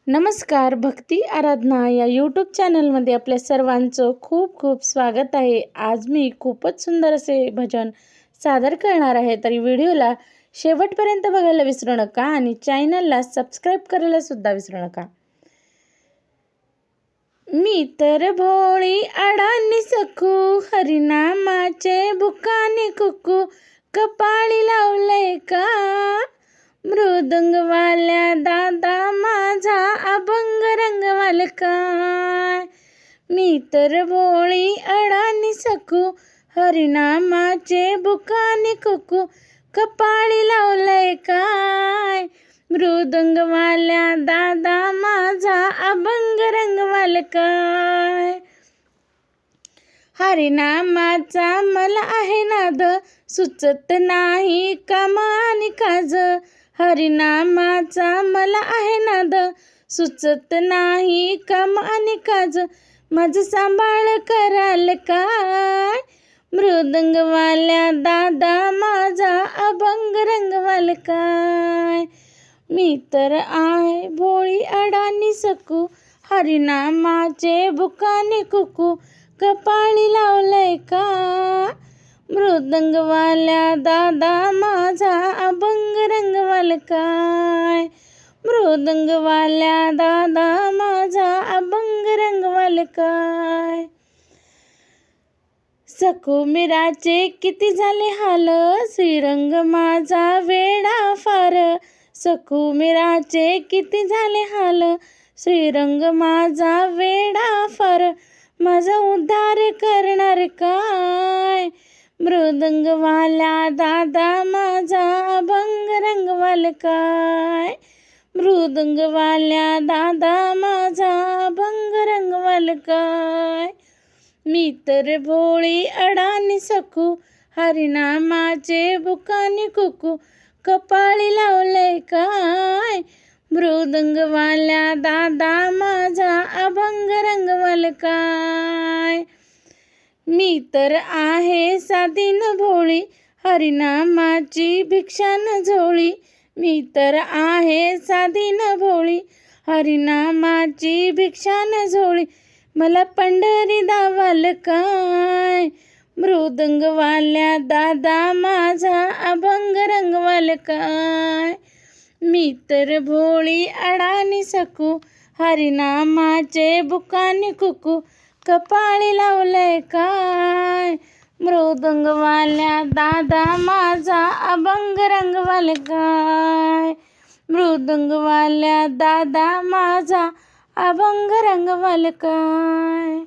नमस्कार. भक्ती आराधना या यूट्यूब चॅनलमध्ये आपल्या सर्वांचं खूप खूप स्वागत आहे. आज मी खूपच सुंदर असे भजन सादर करणार आहे. तरी व्हिडिओला शेवटपर्यंत बघायला विसरू नका आणि चॅनलला सबस्क्राईब करायला सुद्धा विसरू नका. मी तर भोळी अडाणी सखू, हरिनामाचे बुकाने कुकू, कपाळी लावलंय का मृदंगवाल्या दादा माझा अभंग रंगवाल काय. मी तर भोळी अडाणी सखू, हरिनामाचे बुकाने कुकू, कपाळी लावलंय काय मृदंगवाल्या दादा माझा अभंग रंगवाल काय. हरिनामाचा मला आहे नाद, सुचत नाही काम आणि काज. हरिनामाचा मला आहे नाद, सुचत नाही काम आणि काज. माझं सांभाळ कराल काय मृदंगवाल्या दादा माझा अभंग रंगवाल काय. मी तर आहे भोळी अडाणी सकू, हरिनामाचे बुकाने कुकू, कपाळी लावलंय का मृदंगवाल्या दादा माझा अभंग रंगवाल काय. मृदंगवाल्या दादा माझा अभंग रंगवाल काय. सकू मिराचे किती झाले हाल, श्रीरंग माझा वेडा फार. सकू मिराचे किती झाले हाल, श्रीरंग माझा वेडा फार. माझा उद्धार करणार काय मृदंगवाल्या दादा माझा अभंग रंगवाल काय. मृदंगवाल्या दादा माझा अभंग रंगवाल काय. मी तर भोळी अडाणी सकू, हरिनामाचे बुकाने कुकू, कपाळी लावलंय काय मृदंगवाल्या दादा माझा अभंग रंगवाल काय. मी तर आहे साधीन भोळी, हरिनामाची भिक्षा न झोळी. मी तर आहे साधीन भोळी, हरिनामाची भिक्षा न झोळी. मला पंढरी दावाल काय मृदंगवाल्या दादा माझा अभंग रंगवाल काय. मी तर भोळी अडाणी सकू, हरिनामाचे बुकाने कुकू, कपाळी लावलंय काय मृदंगवाल्या दादा माझा अभंग रंगवाल काय. मृदंगवाल्या दादा माझा अभंग रंगवाल काय.